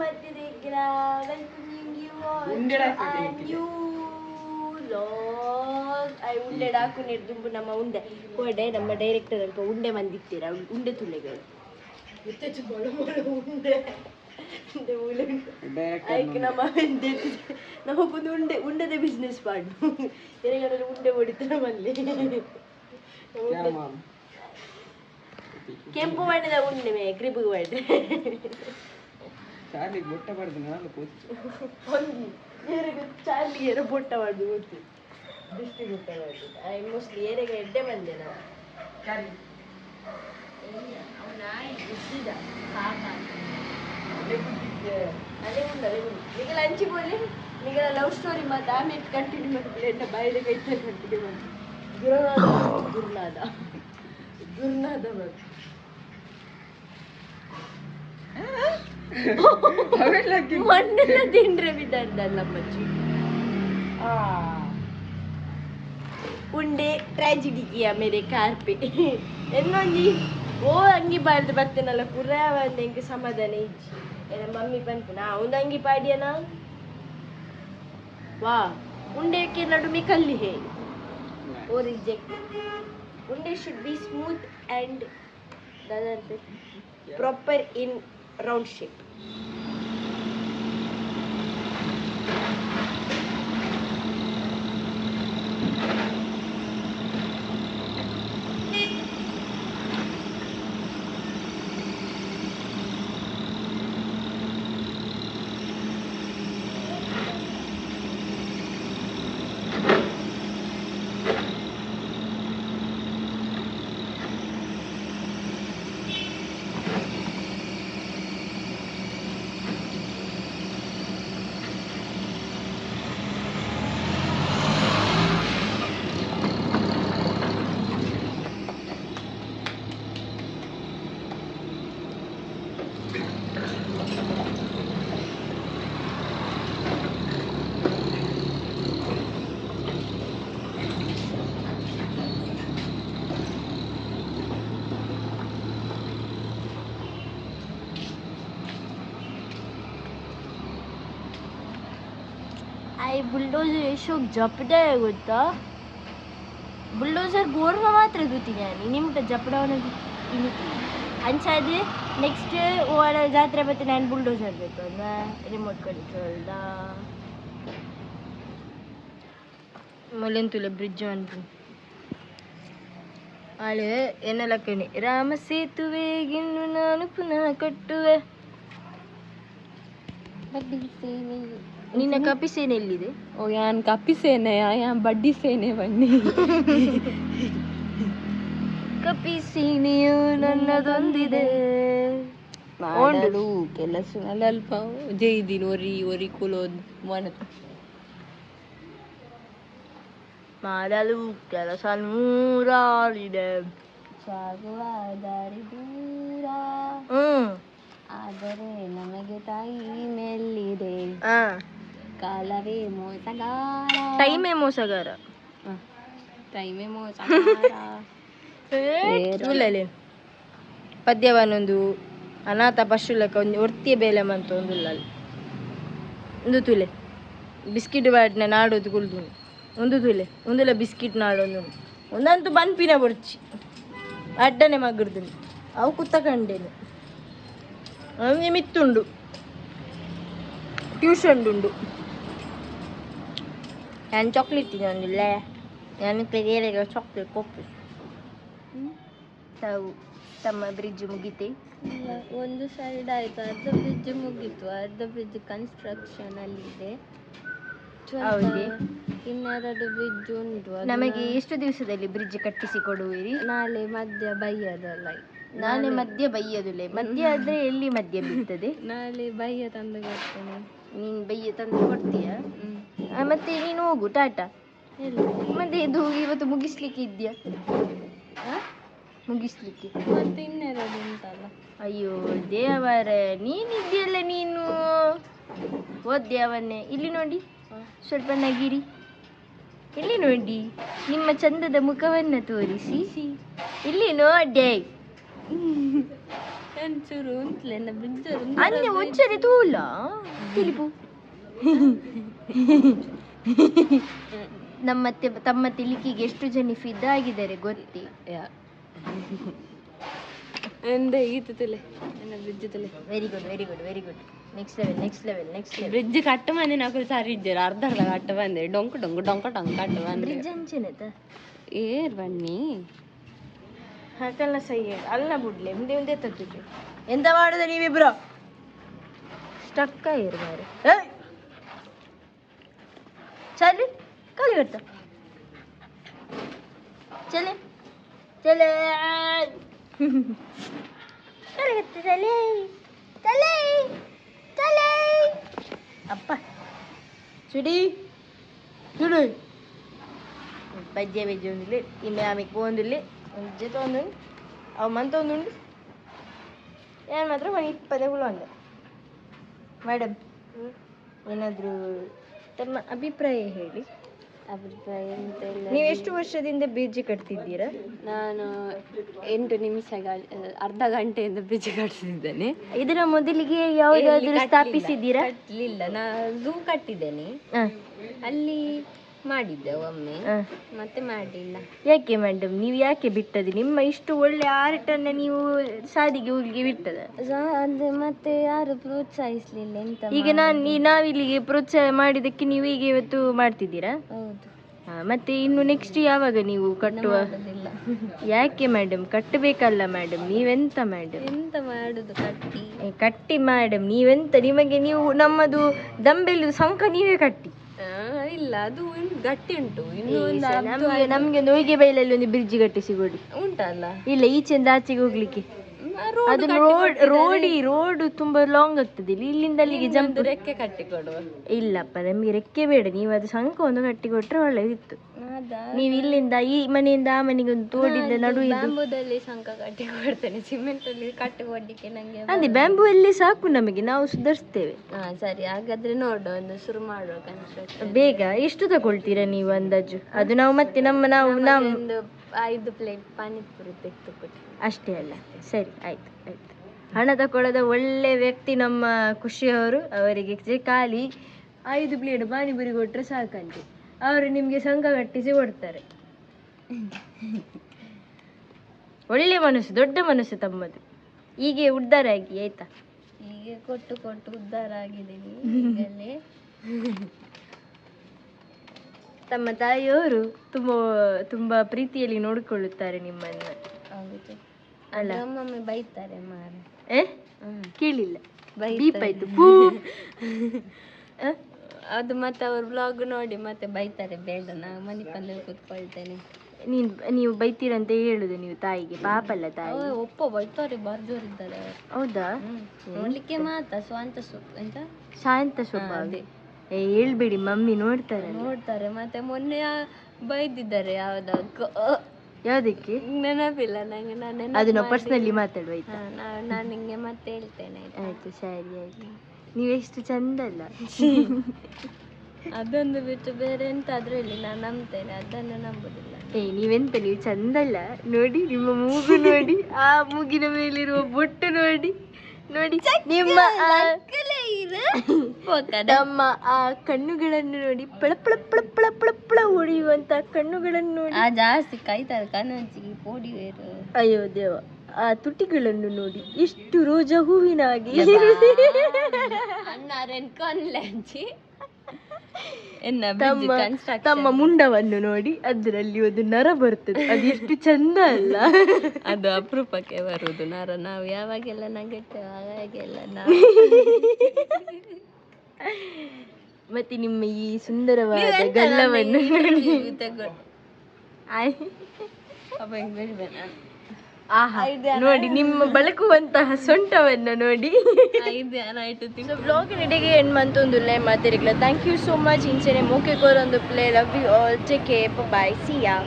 birthday Degra. Welcoming you all to our new vlog. I unde dakunir dumbu nama unde. Kode nama director alpa unde mandittira. Unde tulegal. Itte bolo bolo unde. Unde bolo. Aik nama unde. Nama kundu unde de business padu. Eregala unde boditara malli. Kya mom? ಕೆಂಪು ಬಣ್ಣದ ಉಂಡೆ May ಕ್ರಿಬು ಬಣ್ಣೆ Charlie ಬೊಟ್ಟ ಬಡ್ದು ನಾನು ಕೂತು ಒಂದು ಏರೆಗೆ ಚಾರ್ಲಿಗೆ ಬೊಟ್ಟ ಬಡ್ದು ಕೂತು ದೃಷ್ಟಿ ಬೊಟ್ಟ ಬಡ್ದು I mostly ಏರೆಗೆ ಎಡ್ಡೆ ಬಂದೆ ನಾವು ಚಾರ್ಲಿ ಅವನ ಇದ್ದಿದ್ದ ಕಾಕ ಅದೇ ಉಂಡು ನಿಗಲ ಹಂಚಿ ಬೋಲಿ ನಿಗಲ ಲವ್ ಸ್ಟೋರಿ ಮತ್ತು ಆಮೇಲೆ ಕಂಟಿನ್ಯೂ ಮಾಡ್ಬಿಡಿ ಎನ್ನ ಬಾಯಿಲೆ ಕೈತಾರೆ ಕಂಟಿನ್ಯೂ ಮಾಡಿ ಗುರುನಾದ ಬಂದು ಮಣ್ಣೆಲ್ಲ ತಿಂಡ್ರೆ ಬಿದ್ದಲ್ಲ ಮಚ್ಚಿ ಉಂಡೆ ಟ್ರಾಜಿಡಿ ಕಿಯಾ ಮೇರೆ ಕಾರ್ ಪೆ ಎನ್ನೊಂದಿ ಓ ಅಂಗಿ ಬಾರ್ದು ಬರ್ತೇನಲ್ಲ ಪುರಾ ಒಂದು ಹೆಂಗೆ ಸಮಾಧಾನ ಇಜ್ಜಿ ಎಲ್ಲ ಮಮ್ಮಿ ಬಂತು ನಾ ಒಂದು ಅಂಗಿ ಪಾಡ್ಯನಾ ವಾ ಉಂಡೆಕ್ಕೆ ನಡುಮೆ ಕಲ್ಲಿ ಹೇ ಓ ರಿಜೆಕ್ಟ್ ಉಂಡೆ should be smooth and proper in round shape. आई बुलडोजर यशोक जपडा है गोत्ता बुलडोजर गोर्व मात्र दूती यानी निम्ट जपडावने इनिती अंचादे नेक्स्ट ओर जात्रे बत्ते नान बुलडोजर बेको ना रिमोट कंट्रोल दा मलेन तुले ब्रिड्ज अंतु आले एनलकने राम सेतुवे गिन्नु नानु पुनः कट्टुवे बड्डी सेने ನಿನ್ನ ಕಪಿ ಸೇನೆ ಎಲ್ಲಿದೆ ಓ ಯಾನ್ ಕಪಿ ಸೇನೆಯ ಯಾನ್ ಬಡ್ಡಿ ಸೇನೆ ಬನ್ನಿ ಕಪಿ ಸೇನೆಯು ನನ್ನದೊಂದಿದೆ ಮಾಡಲು ಕೆಲಸನಲ್ಲಿ ಅಲ್ಪ ಜೈದಿನ ಒರಿ ಕುಲೋದ್ ಮನತ ಮಾಡಲು ಕೆಲಸ ನೂರಾರಿದೆ ಸಾಗುವ ದಾರಿ ದೂರ ಆದರೆ ನಮಗೆ ಟೈಮ್ ಎಲ್ಲಿದೆ ಕಾಲವೇ ಮೋಸಗಾರ ಟೈಮೇ ಮೋಸಗಾರ ಪದ್ಯವನ್ನೊಂದು ಅನಾಥ ಪಶುಲಕ ಒಂದು ಒರ್ತಿಯ ಬೇಲೆ ಮಂತ ಒಂದು ತುಲೆ ಬಿಸ್ಕಿಟ್ ಬಾಡ್ನ ನಾಡೋದು ಕುಲ್ದು ಒಂದು ತುಲೆ ಒಂದುಲ ಬಿಸ್ಕಿಟ್ ನಾಡೋದು ಒಂದಂತೂ ಬನ್ಪಿನ ಬೊಡ್ಚಿ ಅಡ್ಡನೆ ಮಗಡ್ದು ಅವು ಕುತ್ತಕಂಡೇನು ಅವನಿಗೆ ಮಿತ್ತುಂಡು ಟ್ಯೂಷನ್ ಉಂಡು ನಾನು ಚಾಕ್ಲೇಟ್ ತಿನ್ನೊಂದಿಲ್ಲ ನಾನು ಬೇರೆ ಚಾಕ್ಲೇಟ್ ಕೊಪ್ಪು ತಾವು ತಮ್ಮ ಬ್ರಿಡ್ಜ್ ಮುಗಿತೆ ಒಂದು ಸೈಡ್ ಆಯಿತು ಅರ್ಧ ಬ್ರಿಡ್ಜ್ ಮುಗೀತು ಅರ್ಧ ಬ್ರಿಡ್ಜ್ ಕನ್ಸ್ಟ್ರಕ್ಷನಲ್ಲಿದೆ ಹೌದೇ ಇನ್ನೆರಡು ಬ್ರಿಡ್ಜ್ ಉಂಟು ನಮಗೆ ಎಷ್ಟು ದಿವಸದಲ್ಲಿ ಬ್ರಿಡ್ಜ್ ಕಟ್ಟಿಸಿ ಕೊಡುವಿರಿ ನಾಳೆ ಮಧ್ಯ ಬೈಯದಲ್ಲ ನಾಳೆ ಮಧ್ಯ ಬೈಯದುಲೆ ಮಧ್ಯ ಆದ್ರೆ ಎಲ್ಲಿ ಮಧ್ಯ ಬೀಳ್ತದೆ ನಾಳೆ ಬೈಯ ತಂದು ಕೊಡ್ತೇನೆ ನೀನು ಬೈಯ ತಂದು ಕೊಡ್ತೀಯ ಮತ್ತೆ ನೀನು ಹೋಗು ಟಾಟಾ ಮತ್ತೆ ಇದು ಇವತ್ತು ಮುಗಿಸ್ಲಿಕ್ಕೆ ಇದೆಯಾ ಮುಗಿಸ್ಲಿಕ್ಕೆ ಮತ್ತೆ ಇನ್ನೆರಡು ಉಂಟಲ್ಲ ಅಯ್ಯೋ ದೇವರ ನೀನಿದೆಯಲ್ಲ ನೀನು ಓದ್ಯಾವನ್ನೇ ಇಲ್ಲಿ ನೋಡಿ ಸ್ವಲ್ಪ ನಗಿರಿ ಇಲ್ಲಿ ನೋಡಿ ನಿಮ್ಮ ಚಂದದ ಮುಖವನ್ನು ತೋರಿಸಿ ಇಲ್ಲಿ ನೋಡೆ ಒಂಚೂರು ಉಂಟ್ಲೆನ್ನ ಬ್ರಿಡ್ಜ್ अन्य ಒಂಚೂರು ತೂಲ ತಿಳಿಪು ತಮ್ಮ ತಿಲಿಕಿಗೆ ಎಷ್ಟು ಜನ ಫಿದಾ ಆಗಿದ್ದಾರೆ ಗೊತ್ತಿ ಎಂದೆ ಈತ ತುಲೆ ನನ್ನ ಬ್ರಿಡ್ಜ್ ತುಲೆ very good next level bridge ಕಟ್ಟು ಮಂದಿ ನಾಲ್ಕು ಸಾರಿ ಇದ್ದೀರ ಅರ್ಧ ಕಟ್ಟು ಬಂದೆ ಡೊಂಕ ಕಟ್ಟು ಬಂದೆ ಬ್ರಿಡ್ಜ್ ಅಂಚೆನದ ಏರ್ ಬನ್ನಿ ಹಾಕಲ್ಲ ಸೈ ಅಲ್ಲ ಬಿಡ್ಲೆ ಮುಂದೆ ತಗ್ಗಿದ್ರು ಎಂತ ಮಾಡುದ ನೀವಿಬ್ರು ಸ್ಟಕ್ಕ ಏರು ಮಾರೆ ಚಲಿ ಕಲಿ ಬರ್ತ ಚಲೆ ಚಲೆ ಕಲಿಗತ್ತೆ ಚಲೆ ಚಲೆ ಚಲೆ ಅಪ್ಪ ಚುಡಿ ಚುಡಿ ಬಜ್ಜೆ ಒಂದಿಲ್ಲ ಇನ್ನು ಆమెకు పోందిల్లి జత ఉంది అవి మంత ఉంది ಏನು ಮಾತ್ರ ಒಂದು 20 ಹುಳು ಅಂದೆ ಮೇಡಮ್ ಏನಾದರೂ ತಮ್ಮ ಅಭಿಪ್ರಾಯ ಹೇಳಿ ಅಭಿಪ್ರಾಯ ಎಂತ ಇಲ್ಲ ನೀವು ಎಷ್ಟು ವರ್ಷದಿಂದ ಬ್ರಿಡ್ಜ್ ಕಟ್ತಿದ್ದೀರಾ ನಾನು 8 ನಿಮಿಷ ಅರ್ಧ ಗಂಟೆಯಿಂದ ಬ್ರಿಡ್ಜ್ ಕಟ್ತಿದ್ದೇನೆ ಇದರ ಮೊದಲಿಗೆ ಯಾವುದಾದ್ರೂ ಸ್ಥಾಪಿಸಿದ್ದೀರಾ ಕಟ್ಟಲಿಲ್ಲ ನಾನು ಝೂ ಕಟ್ಟಿದ್ದೇನೆ ಅಲ್ಲಿ ಮಾಡಿದ್ದೆ ಒಮ್ಮೆ ಮತ್ತೆ ಮಾಡಿಲ್ಲ ಯಾಕೆ ಮೇಡಮ್ ನೀವು ಯಾಕೆ ಬಿಟ್ಟದ್ದು ನಿಮ್ಮ ಇಷ್ಟು ಒಳ್ಳೆ ಆರ್ಟನ್ನು ನೀವು ಸಾದಿಗೆ ಹೋಗಿ ಬಿಟ್ಟದ ಅದು ಮತ್ತೆ ಯಾರು ಪ್ರೋತ್ಸಾಹಿಸ್ಲಿಲ್ಲ ಎಂತ ಈಗ ನಾವಿಲ್ಲಿಗೆ ಪ್ರೋತ್ಸಾಹ ಮಾಡಿದ್ದಕ್ಕೆ ನೀವು ಈಗ ಇವತ್ತು ಮಾಡ್ತಿದ್ದೀರಾ ಹೌದು ಮತ್ತೆ ಇನ್ನು ನೆಕ್ಸ್ಟ್ ಯಾವಾಗ ನೀವು ಕಟ್ಟುವ ಯಾಕೆ ಮೇಡಮ್ ಕಟ್ಟಬೇಕಲ್ಲ ಮೇಡಮ್ ನೀವೆಂತ ಮೇಡಮ್ ಎಂತ ಮಾಡುದು ಕಟ್ಟಿ ಮೇಡಮ್ ನೀವೆಂತ ನಿಮಗೆ ನೀವು ನಮ್ಮದು ದಂಬೆಲು ಸಂಕ ನೀವೇ ಕಟ್ಟಿ ಇಲ್ಲ ಅದು ಗಟ್ಟಿ ಉಂಟು ಇನ್ನು ನಮ್ಗೆ ನೋಯಿಗೆ ಬೈಲಲ್ಲಿ ಒಂದು ಬ್ರಿಡ್ಜ್ ಕಟ್ಟಿಸಿ ಕೊಡಿ ಉಂಟಲ್ಲ ಇಲ್ಲ ಈಚೆಯಿಂದ ಆಚೆಗೆ ಹೋಗ್ಲಿಕ್ಕೆ ಅದು ರೋಡ್ ತುಂಬಾ ಲಾಂಗ್ ಆಗ್ತದೆ ಇಲ್ಲಿಂದ ಅಲ್ಲಿಗೆ ಜಂಪ್ ರೆಕ್ಕೆ ಕಟ್ಟಿ ಕೊಡುವ ಇಲ್ಲಪ್ಪ ನಮಗೆ ರೆಕ್ಕೆ ಬೇಡ ನೀವು ಅದು ಸಂಕ ಒಂದು ಕಟ್ಟಿ ಕೊಟ್ರೆ ಒಳ್ಳೇದಿತ್ತು ನೀವು ಇಲ್ಲಿಂದ ಈ ಮನೆಯಿಂದ ಆ ಮನೆಗೆ ಒಂದು ತೋಡಿದ್ದ ನಡು ಬ್ಯಾಂಬೂದಲ್ಲಿ ಸಂಕ ಕಟ್ಟಿ ಕೊಡ್ತೇನೆ ಸಿಮೆಂಟ್ ಅಲ್ಲಿ ಕಟ್ಟಿ ಕೊಡ್ಲಿಕ್ಕೆ ನಂಗೆ ಅದೇ ಬ್ಯಾಂಬೂ ಅಲ್ಲಿ ಸಾಕು ನಮಗೆ ನಾವು ಸುಧಾರಿಸ್ತೇವೆ ಸರಿ ಹಾಗಾದ್ರೆ ನೋಡು ಒಂದು ಶುರು ಮಾಡುವ ಕನ್ಸ್ಟ್ರಕ್ಷನ್ ಬೇಗ ಎಷ್ಟು ತಗೊಳ್ತೀರಾ ನೀವು ಅಂದಾಜು ಅದು ನಾವು ಮತ್ತೆ ನಾವು ಒಂದು 5 ಪ್ಲೇಟ್ ಪಾನಿಪುರಿ ತೆಗೆದು ಕೊಟ್ಟು ಅಷ್ಟೇ ಅಲ್ಲ ಸರಿ ಆಯ್ತು ಹಣ ತಗೊಳ್ಳೋದ ಒಳ್ಳೆ ವ್ಯಕ್ತಿ ನಮ್ಮ ಖುಷಿಯವರು ಅವರಿಗೆ ಖಾಲಿ 5 ಪ್ಲೇಟ್ ಪಾನಿಪುರಿ ಕೊಟ್ಟರೆ ಸಾಕಂತೆ ಅವರು ನಿಮಗೆ ಸಂಘ ಕಟ್ಟಿಸಿ ಕೊಡ್ತಾರೆ ಒಳ್ಳೆ ಮನಸ್ಸು ದೊಡ್ಡ ಮನಸ್ಸು ತಮ್ಮದು ಹೀಗೆ ಉದ್ಧಾರ ಆಗಿ ಆಯ್ತಾ ಹೀಗೆ ಕೊಟ್ಟು ಉದ್ಧಾರ ಆಗಿದ್ದೀನಿ ಈಗಲೇ ತಮ್ಮ ತಾಯಿಯವರು ತುಂಬಾ ಪ್ರೀತಿಯಲ್ಲಿ ನೋಡಿಕೊಳ್ಳುತ್ತಾರೆ ನಿಮ್ಮನ್ನು ಹೌದು ಅಲ್ಲ ನಮ್ಮೊಮ್ಮೆ ಬೈತಾರೆ ಮಾರೆ ಕೇಳಿಲ್ಲ ಬೈತಾಯ್ತು ಆ? ಅದು ಮತ್ತೆ ಅವ್ರ ಬ್ಲಾಗ್ ನೋಡಿ ಮತ್ತೆ ಬೈತಾರೆ ಬೇಡ ನಾನು ಮನೆ ಪಂದಲ್ಲಿ ಕೂತ್ಕೊಳ್ತೇನೆ ನೀವು ಬೈತೀರಂತ ಹೇಳುದು ನೀವು ತಾಯಿಗೆ ಪಾಪ ಅಲ್ಲ ತಾಯಿ ಒಪ್ಪ ಬೈತಾರೆ ಬರ್ಜೋರಿದ್ದಾರೆ ಹೌದಾ ನೋಡ್ಲಿಕ್ಕೆ ಮಾತ್ರ ಶಾಂತ ಸ್ವಭಾವ ಹೇಳ್ಬೇಡಿ ಮಮ್ಮಿ ನೋಡ್ತಾರೆ ಮತ್ತೆ ಮೊನ್ನೆ ಬೈದಿದ್ದಾರೆ ಯಾವ್ದಕ್ಕೆ ನೆನಪಿಲ್ಲ ನಂಗೆ ಅದು ನಾವು ಪರ್ಸನಲಿ ಮಾತಾಡುವ ಆಯ್ತಾ ನಾನು ನಿಂಗೆ ಮತ್ತೆ ಹೇಳ್ತೇನೆ ಆಯ್ತು ಸರಿ ಆಯ್ತು ನೀವೆಷ್ಟು ಚಂದ ಅಲ್ಲ ಅದೊಂದು ಬಿಟ್ಟು ಬೇರೆ ಎಂತಾದ್ರೂ ಹೇಳಿ ನಾನು ನಂಬ್ತೇನೆ ಅದನ್ನು ನಂಬುದಿಲ್ಲ ನೀವು ಚಂದ ಅಲ್ಲ ನೋಡಿ ನಿಮ್ಮ ಮೂಗು ನೋಡಿ ಆ ಮೂಗಿನ ಮೇಲಿರುವ ಬೊಟ್ಟು ನೋಡಿ ನಿಮ್ಮ ನಮ್ಮ ಆ ಕಣ್ಣುಗಳನ್ನು ನೋಡಿ ಪಳ ಪಳ ಪಳ ಪಳ ಪಳ ಪಳ ಹೊಡೆಯುವಂತ ಕಣ್ಣುಗಳನ್ನು ನೋಡಿ ಜಾಸ್ತಿ ಕಾಯ್ತಾರೆ ಕಣ್ಣಂಚಿಗೆ ಪೋಡಿ ಅಯ್ಯೋ ದೇವ ಆ ತುಟಿಗಳನ್ನು ನೋಡಿ ಎಷ್ಟು ರೋಜಾ ಹೂವಿನ ಹಾಗೆ ತಮ್ಮ ಮುಂಡವನ್ನು ನೋಡಿ ಅದರಲ್ಲಿ ಒಂದು ನರ ಬರ್ತದೆ ಅದು ಎಷ್ಟು ಚಂದ ಅಲ್ಲ ಅದು ಅಪರೂಪಕ್ಕೆ ಬರುವುದು ನರ ನಾವು ಯಾವಾಗೆಲ್ಲ ನಗೆಟ್ಟೇವೆ ಅವಾಗೆಲ್ಲ ನಾವು ಮತ್ತೆ ನಿಮ್ಮ ಈ ಸುಂದರವಾದ ಗಲ್ಲವನ್ನು ನೋಡಿ ನಿಮ್ಮ ಬಳಕುವಂತಹ ಸೊಂಟವನ್ನು ನೋಡಿ ಬ್ಲಾಗ್ ನಡೆಗೆ ಎಂಡ್ ಮಂತೊಂದುಲ್ಲೆ ಮಾತಿರಲಿಲ್ಲ ಥ್ಯಾಂಕ್ ಯು ಸೋ ಮಚ್ ಇಂಚೆನೆ ಮೂಕೆ ಕೋರೊಂದು play love you all take care bye see yeah